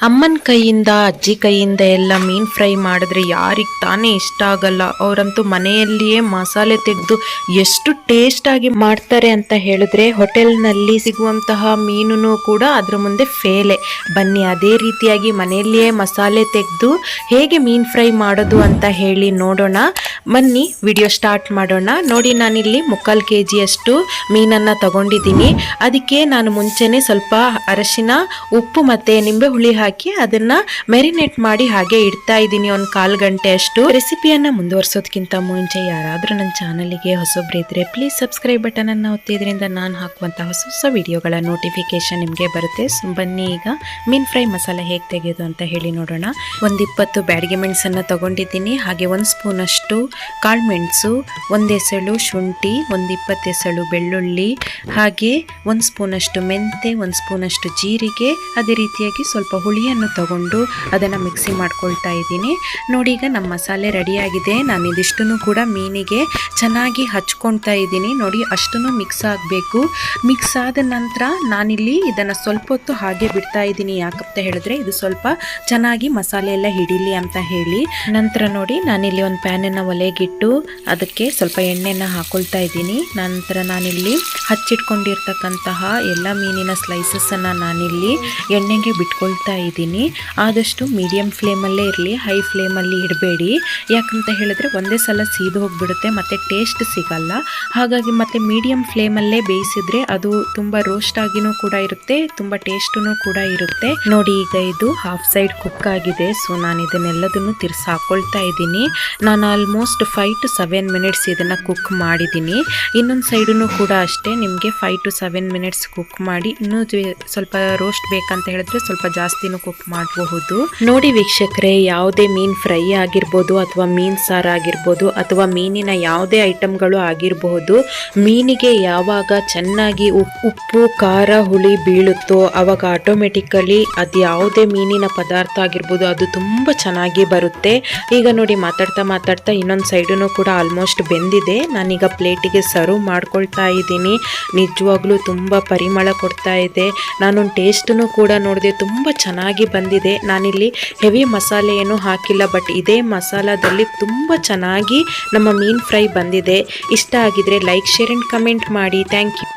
ಅಮ್ಮನ ಕೈಯಿಂದ ಅಜ್ಜಿ ಕೈಯಿಂದ ಎಲ್ಲ ಮೀನು ಫ್ರೈ ಮಾಡಿದ್ರೆ ಯಾರಿಗೆ ತಾನೇ ಇಷ್ಟ ಆಗಲ್ಲ. ಅವರಂತೂ ಮನೆಯಲ್ಲಿಯೇ ಮಸಾಲೆ ತೆಗೆದು ಎಷ್ಟು ಟೇಸ್ಟಾಗಿ ಮಾಡ್ತಾರೆ ಅಂತ ಹೇಳಿದ್ರೆ ಹೋಟೆಲ್ನಲ್ಲಿ ಸಿಗುವಂತಹ ಮೀನು ಕೂಡ ಅದ್ರ ಮುಂದೆ ಫೇಲೆ. ಬನ್ನಿ ಅದೇ ರೀತಿಯಾಗಿ ಮನೆಯಲ್ಲಿಯೇ ಮಸಾಲೆ ತೆಗೆದು ಹೇಗೆ ಮೀನು ಫ್ರೈ ಮಾಡೋದು ಅಂತ ಹೇಳಿ ನೋಡೋಣ. ಬನ್ನಿ ವಿಡಿಯೋ ಸ್ಟಾರ್ಟ್ ಮಾಡೋಣ. ನೋಡಿ, ನಾನಿಲ್ಲಿ 3/4 kg ಅಷ್ಟು ಮೀನನ್ನು ತಗೊಂಡಿದ್ದೀನಿ. ಅದಕ್ಕೆ ನಾನು ಮುಂಚೆನೆ ಸ್ವಲ್ಪ ಅರಶಿನ, ಉಪ್ಪು ಮತ್ತು ನಿಂಬೆ ಹುಳಿ ಹಾಕಿ ಅದನ್ನು ಮೆರಿನೇಟ್ ಮಾಡಿ ಹಾಗೆ ಇಡ್ತಾ ಇದ್ದೀನಿ ಒಂದು 1/4 ಗಂಟೆ ಅಷ್ಟು. ರೆಸಿಪಿಯನ್ನು ಮುಂದುವರಿಸೋದಕ್ಕಿಂತ ಮುಂಚೆ ಯಾರಾದರೂ ನನ್ನ ಚಾನಲ್ಗೆ ಹೊಸಬ್ರು ಇದ್ದರೆ ಪ್ಲೀಸ್ ಸಬ್ಸ್ಕ್ರೈಬ್ ಬಟನನ್ನು ಒತ್ತಿದ್ರಿಂದ ನಾನು ಹಾಕುವಂಥ ಹೊಸ ಹೊಸ ವಿಡಿಯೋಗಳ ನೋಟಿಫಿಕೇಶನ್ ನಿಮಗೆ ಬರುತ್ತೆ. ಬನ್ನಿ ಈಗ ಮೀನು ಫ್ರೈ ಮಸಾಲೆ ಹೇಗೆ ತೆಗೆಯೋದು ಅಂತ ಹೇಳಿ ನೋಡೋಣ. ಒಂದು 20 ಬ್ಯಾಡಗೆ ಮೆಣಸನ್ನು ತಗೊಂಡಿದ್ದೀನಿ. ಹಾಗೆ 1 ಸ್ಪೂನಷ್ಟು ಕಾಳು ಮೆಣಸು, 1 ಎಸಳು ಶುಂಠಿ, ಒಂದು 20 ಎಸಳು ಬೆಳ್ಳುಳ್ಳಿ, ಹಾಗೆ 1 ಸ್ಪೂನಷ್ಟು ಮೆಂತೆ, 1 ಸ್ಪೂನಷ್ಟು ಜೀರಿಗೆ, ಅದೇ ರೀತಿಯಾಗಿ ಸ್ವಲ್ಪ ಹುಳಿಯನ್ನು ತಗೊಂಡು ಅದನ್ನು ಮಿಕ್ಸಿ ಮಾಡ್ಕೊಳ್ತಾ ಇದ್ದೀನಿ. ನೋಡಿ, ಈಗ ನಮ್ಮ ಮಸಾಲೆ ರೆಡಿಯಾಗಿದೆ. ನಾನು ಇದಿಷ್ಟನ್ನು ಕೂಡ ಮೀನಿಗೆ ಚೆನ್ನಾಗಿ ಹಚ್ಕೊಳ್ತಾ ಇದ್ದೀನಿ. ನೋಡಿ, ಅಷ್ಟನ್ನು ಮಿಕ್ಸ್ ಆಗಬೇಕು. ಮಿಕ್ಸ್ ಆದ ನಂತರ ನಾನಿಲ್ಲಿ ಇದನ್ನು ಸ್ವಲ್ಪ ಹೊತ್ತು ಹಾಗೆ ಬಿಡ್ತಾ ಇದ್ದೀನಿ. ಯಾಕಂತ ಹೇಳಿದ್ರೆ ಇದು ಸ್ವಲ್ಪ ಚೆನ್ನಾಗಿ ಮಸಾಲೆ ಎಲ್ಲ ಹಿಡೀಲಿ ಅಂತ ಹೇಳಿ. ನಂತರ ನೋಡಿ, ನಾನಿಲ್ಲಿ ಒಂದು ಪ್ಯಾನನ್ನು ಒಲೆಗಿಟ್ಟು ಅದಕ್ಕೆ ಸ್ವಲ್ಪ ಎಣ್ಣೆನ ಹಾಕೊಳ್ತಾ ಇದ್ದೀನಿ. ನಂತರ ನಾನಿಲ್ಲಿ ಹಚ್ಚಿಟ್ಕೊಂಡಿರ್ತಕ್ಕಂತಹ ಎಲ್ಲ ಮೀನಿನ ಸ್ಲೈಸಸ್ಸನ್ನು ನಾನಿಲ್ಲಿ ಎಣ್ಣೆಗೆ ಬಿಟ್ಕೊಳ್ತಾ ಇದ್ದೀನಿ. ಆದಷ್ಟು ಮೀಡಿಯಮ್ ಫ್ಲೇಮಲ್ಲೇ ಇರಲಿ, ಹೈ ಫ್ಲೇಮಲ್ಲಿ ಇಡಬೇಡಿ. ಯಾಕಂತ ಹೇಳಿದ್ರೆ ಒಂದೇ ಸಲ ಸೀದು ಹೋಗಿಬಿಡುತ್ತೆ ಮತ್ತು ಟೇಸ್ಟ್ ಸಿಗಲ್ಲ. ಹಾಗಾಗಿ ಮತ್ತೆ ಮೀಡಿಯಮ್ ಫ್ಲೇಮಲ್ಲೇ ಬೇಯಿಸಿದ್ರೆ ಅದು ತುಂಬ ರೋಸ್ಟ್ ಆಗಿನೂ ಕೂಡ ಇರುತ್ತೆ, ತುಂಬ ಟೇಸ್ಟೂ ಕೂಡ ಇರುತ್ತೆ. ನೋಡಿ, ಈಗ ಇದು ಹಾಫ್ ಸೈಡ್ ಕುಕ್ ಆಗಿದೆ. ಸೊ ನಾನು ಇದನ್ನೆಲ್ಲದನ್ನು ತಿರ್ಸಿ ಹಾಕೊಳ್ತಾ ಇದ್ದೀನಿ. ನಾನು ಆಲ್ಮೋಸ್ಟ್ 5 to 7 ಮಿನಿಟ್ಸ್ ಇದನ್ನು ಕುಕ್ ಮಾಡಿದ್ದೀನಿ. ಇನ್ನೊಂದು ಸೈಡೂ ಕೂಡ ಅಷ್ಟೇ, ನಿಮಗೆ 5 to 7 ಮಿನಿಟ್ಸ್ ಕುಕ್ ಮಾಡಿ. ಇನ್ನೂ ಸ್ವಲ್ಪ ರೋಸ್ಟ್ ಬೇಕಂತ ಹೇಳಿದ್ರೆ ಸ್ವಲ್ಪ ಜಾಸ್ತಿನೂ ಕುಕ್ ಮಾಡಬಹುದು. ನೋಡಿ ವೀಕ್ಷಕರೇ, ಯಾವುದೇ ಮೀನು ಫ್ರೈ ಆಗಿರ್ಬೋದು ಅಥವಾ ಮೀನು ಸಾರು ಆಗಿರ್ಬೋದು ಅಥವಾ ಮೀನಿನ ಯಾವುದೇ ಐಟಮ್ಗಳು ಆಗಿರಬಹುದು, ಮೀನಿಗೆ ಯಾವಾಗ ಚೆನ್ನಾಗಿ ಉಪ್ಪು ಖಾರ ಹುಳಿ ಬೀಳುತ್ತೋ ಆವಾಗ ಆಟೋಮೆಟಿಕಲಿ ಅದು ಯಾವುದೇ ಮೀನಿನ ಪದಾರ್ಥ ಆಗಿರ್ಬೋದು ಅದು ತುಂಬ ಚೆನ್ನಾಗಿ ಬರುತ್ತೆ. ಈಗ ನೋಡಿ, ಮಾತಾಡ್ತಾ ಇನ್ನೊಂದು ಸೈಡೂ ಕೂಡ ಆಲ್ಮೋಸ್ಟ್ ಬೆಂದಿದೆ. ನಾನೀಗ ಪ್ಲೇಟಿಗೆ ಸರ್ವ್ ಮಾಡ್ಕೊಳ್ತಾ ಇದ್ದೀನಿ. ನಿಜವಾಗ್ಲೂ ತುಂಬ ಪರಿಮಳ ಕೊಡ್ತಾ ಇದೆ. ನಾನೊಂದು ಟೇಸ್ಟನ್ನು ಕೂಡ ನೋಡಿದೆ, ತುಂಬ ಚೆನ್ನಾಗಿ ಬಂದಿದೆ. ನಾನಿಲ್ಲಿ ಹೆವಿ ಮಸಾಲೆ ಏನೂ ಹಾಕಿಲ್ಲ, ಬಟ್ ಇದೇ ಮಸಾಲದಲ್ಲಿ ತುಂಬ ಚೆನ್ನಾಗಿ ನಮ್ಮ ಮೀನು ಫ್ರೈ ಬಂದಿದೆ. ಇಷ್ಟ ಆಗಿದ್ರೆ ಲೈಕ್, ಶೇರ್ ಆ್ಯಂಡ್ ಕಮೆಂಟ್ ಮಾಡಿ. Thank you.